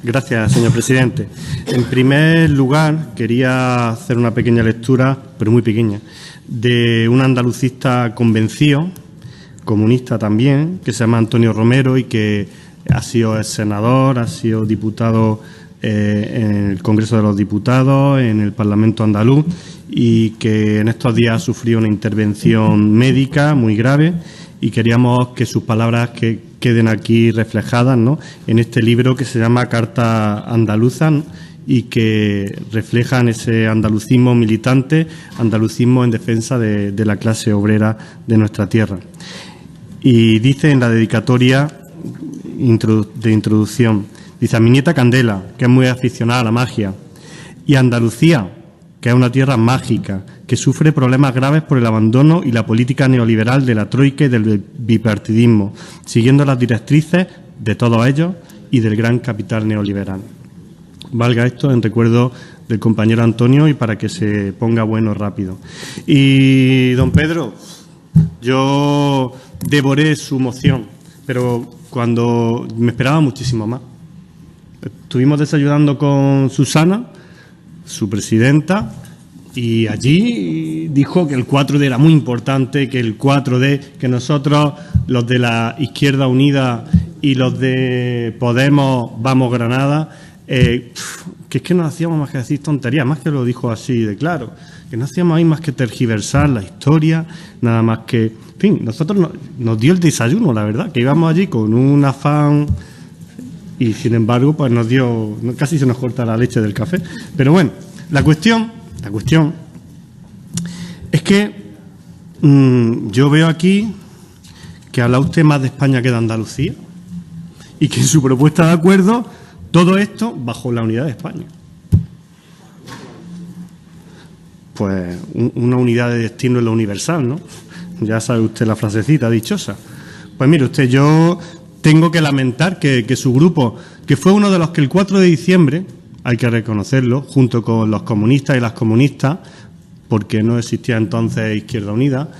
Gracias, señor presidente. En primer lugar, quería hacer una pequeña lectura, pero muy pequeña, de un andalucista convencido, comunista también, que se llama Antonio Romero y que ha sido senador, ha sido diputado en el Congreso de los Diputados, en el Parlamento andaluz, y que en estos días ha sufrido una intervención médica muy grave, y queríamos que sus palabras queden aquí reflejadas, ¿no?, en este libro que se llama Carta Andaluza, ¿no?, y que reflejan ese andalucismo militante, andalucismo en defensa de la clase obrera de nuestra tierra. Y dice en la dedicatoria de introducción, dice: a mi nieta Candela, que es muy aficionada a la magia, y a Andalucía, que es una tierra mágica, que sufre problemas graves por el abandono y la política neoliberal de la troika y del bipartidismo, siguiendo las directrices de todos ellos y del gran capital neoliberal. Valga esto en recuerdo del compañero Antonio y para que se ponga bueno rápido. Y, don Pedro, yo devoré su moción, pero cuando me esperaba muchísimo más. Estuvimos desayunando con Susana, su presidenta, y allí dijo que el 4D era muy importante, que el 4D, que nosotros, los de la Izquierda Unida y los de Podemos, Vamos Granada, que es que no hacíamos más que decir tonterías, más que lo dijo así de claro, que no hacíamos ahí más que tergiversar la historia, nada más que, en fin, nosotros nos dio el desayuno, la verdad, que íbamos allí con un afán y sin embargo pues nos dio, casi se nos corta la leche del café. Pero bueno, la cuestión es que yo veo aquí que habla usted más de España que de Andalucía y que en su propuesta de acuerdo todo esto bajo la unidad de España. Pues una unidad de destino es lo universal, ¿no? Ya sabe usted la frasecita dichosa. Pues mire usted, yo tengo que lamentar que su grupo, que fue uno de los que el 4 de diciembre, hay que reconocerlo, junto con los comunistas y las comunistas, porque no existía entonces Izquierda Unida,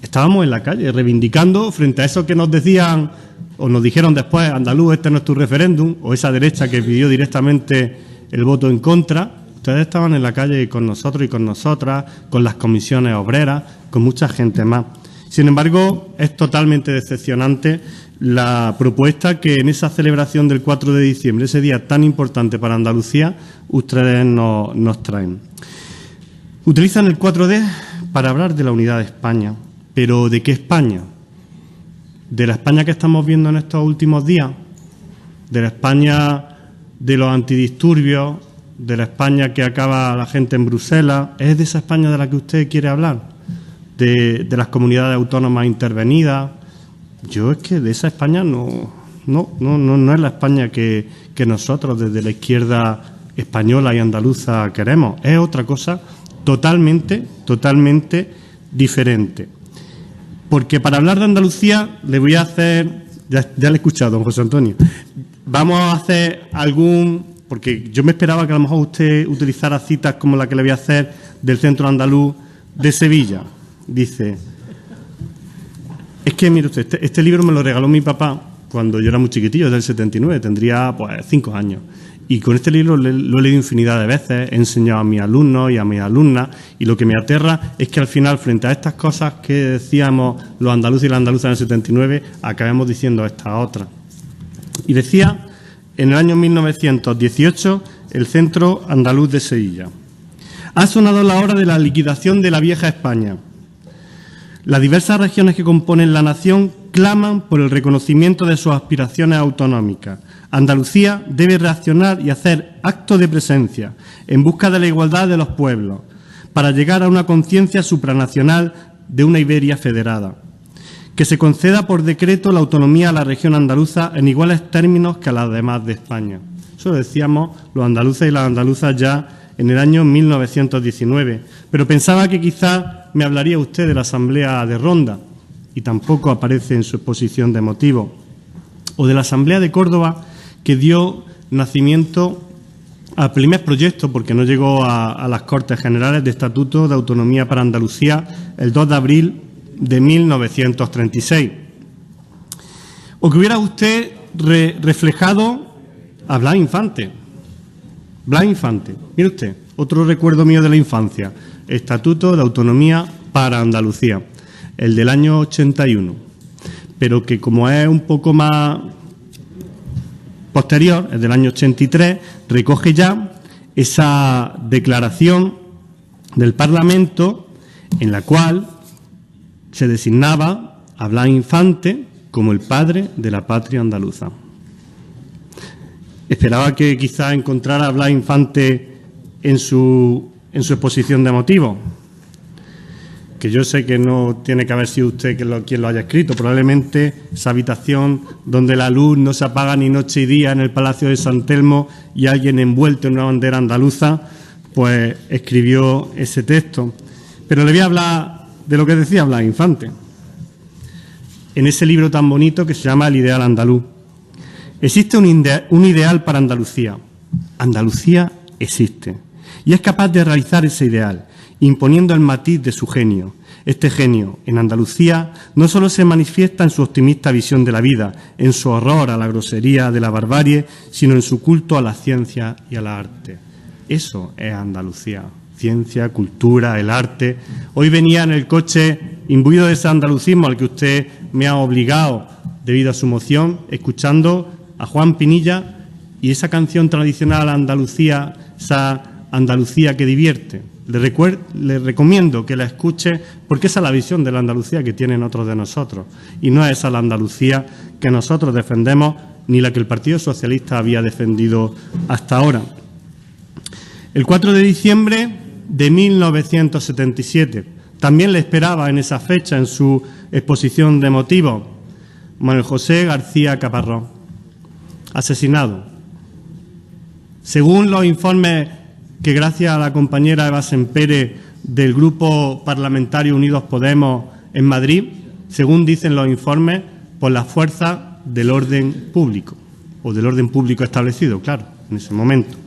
estábamos en la calle reivindicando frente a eso que nos decían o nos dijeron después: andaluz, este no es tu referéndum, o esa derecha que pidió directamente el voto en contra. Ustedes estaban en la calle con nosotros y con nosotras, con las comisiones obreras, con mucha gente más. Sin embargo, es totalmente decepcionante la propuesta que en esa celebración del 4 de diciembre, ese día tan importante para Andalucía, ustedes nos traen. Utilizan el 4D para hablar de la unidad de España. ¿Pero de qué España? ¿De la España que estamos viendo en estos últimos días? ¿De la España de los antidisturbios? ¿De la España que acaba la gente en Bruselas? ¿Es de esa España de la que usted quiere hablar? ¿De las comunidades autónomas intervenidas? Yo es que de esa España no es la España que nosotros desde la izquierda española y andaluza queremos. Es otra cosa totalmente diferente. Porque para hablar de Andalucía le voy a hacer, ya le he escuchado, don José Antonio, vamos a hacer porque yo me esperaba que a lo mejor usted utilizara citas como la que le voy a hacer del Centro Andaluz de Sevilla. Dice, es que mire usted, este libro me lo regaló mi papá cuando yo era muy chiquitillo, es del 79, tendría pues 5 años. Y con este libro lo he leído infinidad de veces, he enseñado a mis alumnos y a mis alumnas, y lo que me aterra es que al final, frente a estas cosas que decíamos los andaluces y las andaluzas en el 79, acabemos diciendo estas otras. Y decía, en el año 1918, el Centro Andaluz de Sevilla: ha sonado la hora de la liquidación de la vieja España. Las diversas regiones que componen la nación claman por el reconocimiento de sus aspiraciones autonómicas. Andalucía debe reaccionar y hacer acto de presencia en busca de la igualdad de los pueblos para llegar a una conciencia supranacional de una Iberia federada. Que se conceda por decreto la autonomía a la región andaluza en iguales términos que a las demás de España. Eso lo decíamos los andaluces y las andaluzas ya en el año 1919. Pero pensaba que quizá me hablaría usted de la Asamblea de Ronda, y tampoco aparece en su exposición de motivos, o de la Asamblea de Córdoba, que dio nacimiento al primer proyecto, porque no llegó a las Cortes Generales, de Estatuto de Autonomía para Andalucía el 2 de abril de 1936. O que hubiera usted reflejado a Blas Infante. Blas Infante. Mire usted, otro recuerdo mío de la infancia. Estatuto de Autonomía para Andalucía, el del año 81. Pero que como es un poco más posterior, el del año 83, recoge ya esa declaración del Parlamento en la cual se designaba a Blas Infante como el padre de la patria andaluza. Esperaba que quizá encontrara a Blas Infante en su exposición de motivos, que yo sé que no tiene que haber sido usted quien lo haya escrito. Probablemente esa habitación donde la luz no se apaga ni noche y día en el Palacio de San Telmo y alguien envuelto en una bandera andaluza, pues escribió ese texto. Pero le voy a hablar de lo que decía Blas Infante en ese libro tan bonito que se llama El ideal andaluz. Existe un ideal para Andalucía. Andalucía existe y es capaz de realizar ese ideal, imponiendo el matiz de su genio. Este genio, en Andalucía, no solo se manifiesta en su optimista visión de la vida, en su horror a la grosería de la barbarie, sino en su culto a la ciencia y a la arte. Eso es Andalucía. Ciencia, cultura, el arte. Hoy venía en el coche imbuido de ese andalucismo al que usted me ha obligado debido a su moción, escuchando a Juan Pinilla y esa canción tradicional Andalucía, esa Andalucía que divierte. Le recomiendo que la escuche porque esa es la visión de la Andalucía que tienen otros de nosotros y no es esa la Andalucía que nosotros defendemos ni la que el Partido Socialista había defendido hasta ahora. El 4 de diciembre de 1977 también le esperaba en esa fecha en su exposición de motivos Manuel José García Caparrós, asesinado. Según los informes que gracias a la compañera Eva Sempere del Grupo Parlamentario Unidos Podemos en Madrid, según dicen los informes, por las fuerzas del orden público, o del orden público establecido, claro, en ese momento.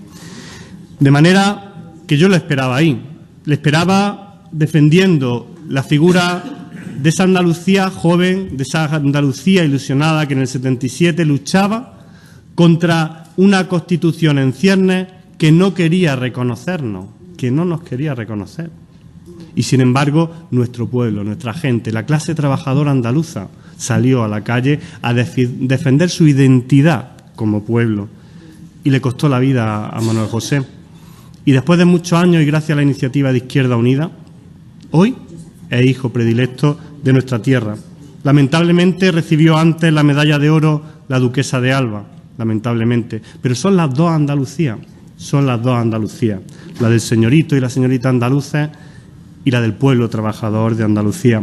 De manera que yo lo esperaba ahí, le esperaba defendiendo la figura de esa Andalucía joven, de esa Andalucía ilusionada que en el 77 luchaba contra una Constitución en ciernes que no quería reconocernos, que no nos quería reconocer. Y, sin embargo, nuestro pueblo, nuestra gente, la clase trabajadora andaluza salió a la calle a defender su identidad como pueblo. Y le costó la vida a Manuel José. Y después de muchos años y gracias a la iniciativa de Izquierda Unida, hoy es hijo predilecto de nuestra tierra. Lamentablemente recibió antes la medalla de oro la duquesa de Alba, lamentablemente. Pero son las dos Andalucías. Son las dos Andalucías, la del señorito y la señorita andaluces y la del pueblo trabajador de Andalucía.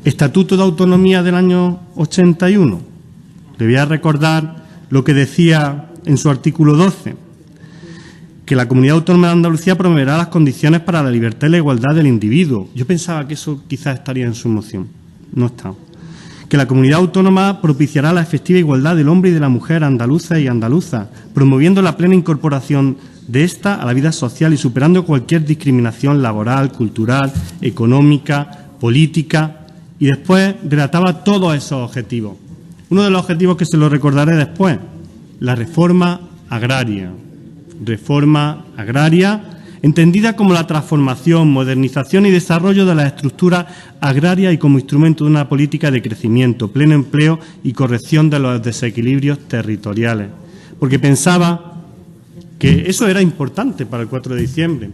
Estatuto de Autonomía del año 81. Le voy a recordar lo que decía en su artículo 12, que la Comunidad Autónoma de Andalucía promoverá las condiciones para la libertad y la igualdad del individuo. Yo pensaba que eso quizás estaría en su moción. No está. Que la Comunidad Autónoma propiciará la efectiva igualdad del hombre y de la mujer andaluza y andaluza, promoviendo la plena incorporación de esta a la vida social y superando cualquier discriminación laboral, cultural, económica, política. Y después relataba todos esos objetivos. Uno de los objetivos que se lo recordaré después, la reforma agraria. Reforma agraria entendida como la transformación, modernización y desarrollo de las estructuras agrarias y como instrumento de una política de crecimiento, pleno empleo y corrección de los desequilibrios territoriales. Porque pensaba que eso era importante para el 4 de diciembre.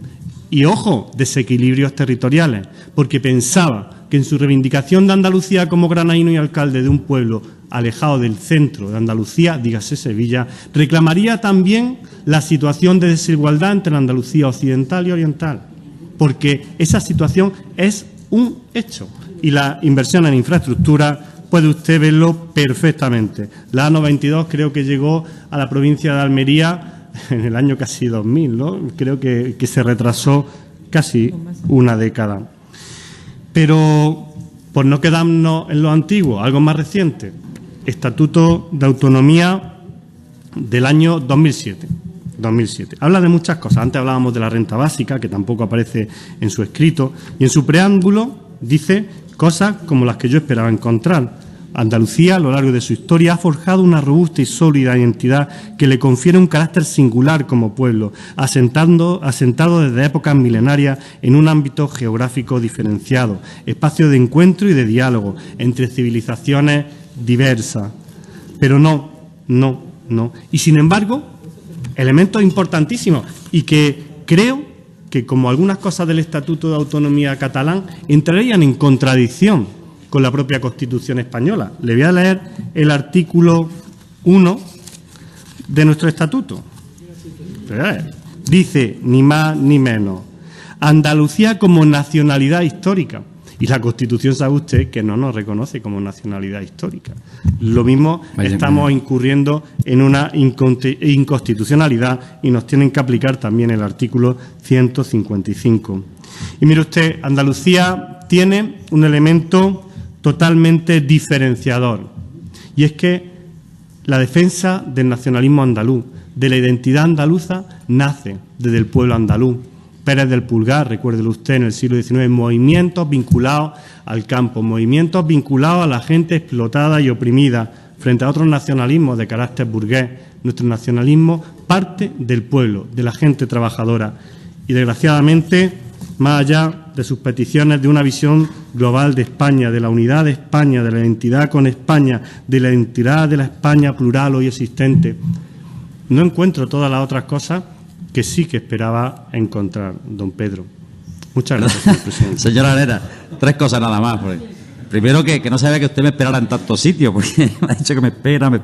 Y, ojo, desequilibrios territoriales, porque pensaba que en su reivindicación de Andalucía como granaíno y alcalde de un pueblo alejado del centro de Andalucía, dígase Sevilla, reclamaría también la situación de desigualdad entre la Andalucía occidental y oriental, porque esa situación es un hecho y la inversión en infraestructura puede usted verlo perfectamente. La A92 creo que llegó a la provincia de Almería en el año casi 2000, ¿no? Creo que se retrasó casi una década. Pero, por no quedarnos en lo antiguo, algo más reciente, Estatuto de Autonomía del año 2007. Habla de muchas cosas. Antes hablábamos de la renta básica, que tampoco aparece en su escrito, y en su preámbulo dice cosas como las que yo esperaba encontrar. Andalucía, a lo largo de su historia, ha forjado una robusta y sólida identidad que le confiere un carácter singular como pueblo, asentado desde épocas milenarias en un ámbito geográfico diferenciado, espacio de encuentro y de diálogo entre civilizaciones diversas. Pero no. Y, sin embargo, elementos importantísimos y que creo que, como algunas cosas del Estatuto de Autonomía catalán, entrarían en contradicción con la propia Constitución española. Le voy a leer el artículo 1 de nuestro Estatuto. Dice, ni más ni menos, Andalucía como nacionalidad histórica. Y la Constitución, sabe usted, que no nos reconoce como nacionalidad histórica. Lo mismo, estamos incurriendo en una inconstitucionalidad y nos tienen que aplicar también el artículo 155. Y mire usted, Andalucía tiene un elemento totalmente diferenciador, y es que la defensa del nacionalismo andaluz, de la identidad andaluza, nace desde el pueblo andaluz. Pérez del Pulgar, recuérdelo usted, en el siglo XIX, movimientos vinculados al campo, movimientos vinculados a la gente explotada y oprimida, frente a otros nacionalismos de carácter burgués. Nuestro nacionalismo parte del pueblo, de la gente trabajadora. Y, desgraciadamente, más allá de sus peticiones de una visión global de España, de la unidad de España, de la identidad con España, de la identidad de la España plural hoy existente, no encuentro todas las otras cosas que sí que esperaba encontrar, don Pedro. Muchas gracias, señor presidente. Señora Herrera, 3 cosas nada más. Primero, que no sabía que usted me esperara en tantos sitios, porque me ha dicho que me esperaba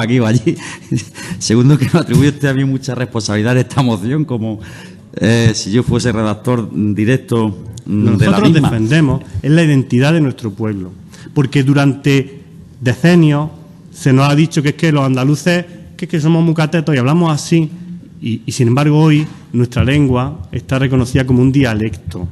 aquí o allí. Segundo, que me atribuye usted a mí mucha responsabilidad en esta moción, como si yo fuese redactor directo de la misma. Nosotros defendemos es la identidad de nuestro pueblo, porque durante decenios se nos ha dicho que es que los andaluces, que es que somos muy catetos y hablamos así, y sin embargo hoy nuestra lengua está reconocida como un dialecto,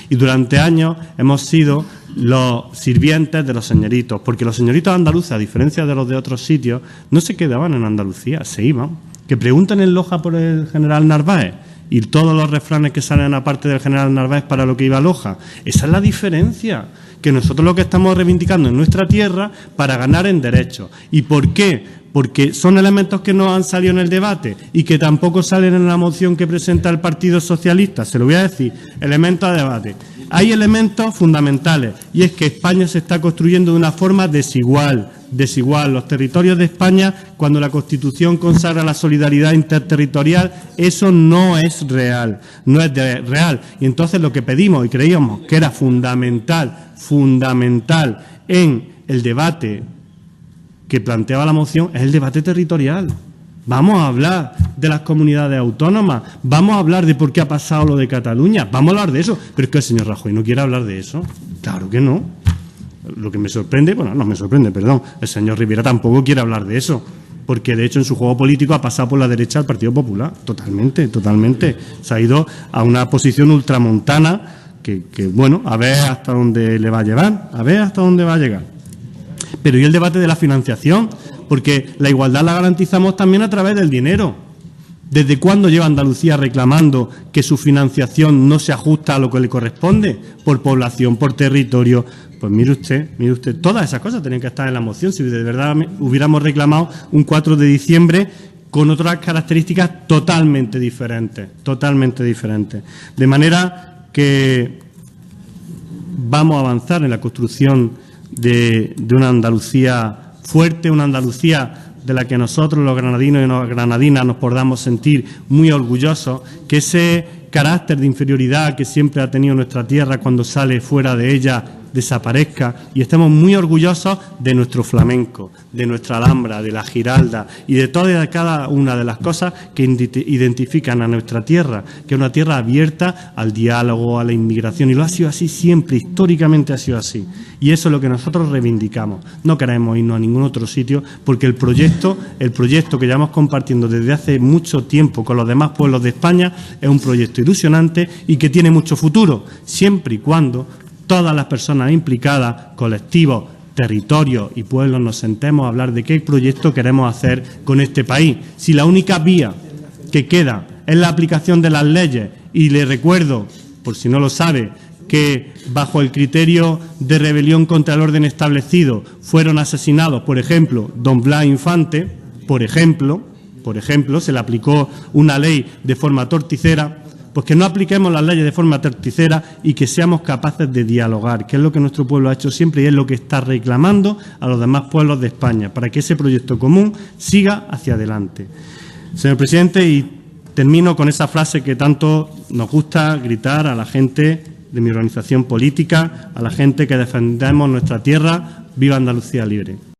Y durante años hemos sido los sirvientes de los señoritos, porque los señoritos andaluces, a diferencia de los de otros sitios, no se quedaban en Andalucía, se iban. Que pregunten en Loja por el general Narváez y todos los refranes que salen aparte del general Narváez para lo que iba a Loja. Esa es la diferencia, que nosotros lo que estamos reivindicando en nuestra tierra para ganar en derechos. ¿Y por qué? Porque son elementos que no han salido en el debate y que tampoco salen en la moción que presenta el Partido Socialista. Se lo voy a decir, elementos a debate. Hay elementos fundamentales, y es que España se está construyendo de una forma desigual. Los territorios de España, cuando la Constitución consagra la solidaridad interterritorial, eso no es real, Y entonces lo que pedimos y creíamos que era fundamental en el debate que planteaba la moción es el debate territorial. Vamos a hablar de las comunidades autónomas, vamos a hablar de por qué ha pasado lo de Cataluña, vamos a hablar de eso. Pero es que el señor Rajoy no quiere hablar de eso. Claro que no. Lo que me sorprende, el señor Rivera tampoco quiere hablar de eso, porque de hecho en su juego político ha pasado por la derecha al Partido Popular, totalmente. Se ha ido a una posición ultramontana que a ver hasta dónde le va a llegar, Pero ¿y el debate de la financiación? Porque la igualdad la garantizamos también a través del dinero. ¿Desde cuándo lleva Andalucía reclamando que su financiación no se ajusta a lo que le corresponde? Por población, por territorio. Pues mire usted, todas esas cosas tenían que estar en la moción si de verdad hubiéramos reclamado un 4 de diciembre con otras características totalmente diferentes. De manera que vamos a avanzar en la construcción de una Andalucía fuerte, una Andalucía de la que nosotros, los granadinos y las granadinas, nos podamos sentir muy orgullosos, que ese carácter de inferioridad que siempre ha tenido nuestra tierra cuando sale fuera de ella desaparezca, y estemos muy orgullosos de nuestro flamenco, de nuestra Alhambra, de la Giralda y de toda y cada una de las cosas que identifican a nuestra tierra, que es una tierra abierta al diálogo, a la inmigración, y lo ha sido así siempre, históricamente ha sido así. Y eso es lo que nosotros reivindicamos. No queremos irnos a ningún otro sitio, porque el proyecto que llevamos compartiendo desde hace mucho tiempo con los demás pueblos de España es un proyecto ilusionante y que tiene mucho futuro, siempre y cuando todas las personas implicadas, colectivos, territorios y pueblos, nos sentemos a hablar de qué proyecto queremos hacer con este país. Si la única vía que queda es la aplicación de las leyes, y le recuerdo, por si no lo sabe, que bajo el criterio de rebelión contra el orden establecido fueron asesinados, por ejemplo, don Blas Infante, por ejemplo, se le aplicó una ley de forma torticera, pues que no apliquemos las leyes de forma torticera y que seamos capaces de dialogar, que es lo que nuestro pueblo ha hecho siempre y es lo que está reclamando a los demás pueblos de España, para que ese proyecto común siga hacia adelante. Señor presidente, y termino con esa frase que tanto nos gusta gritar a la gente de mi organización política, a la gente que defendemos nuestra tierra. ¡Viva Andalucía libre!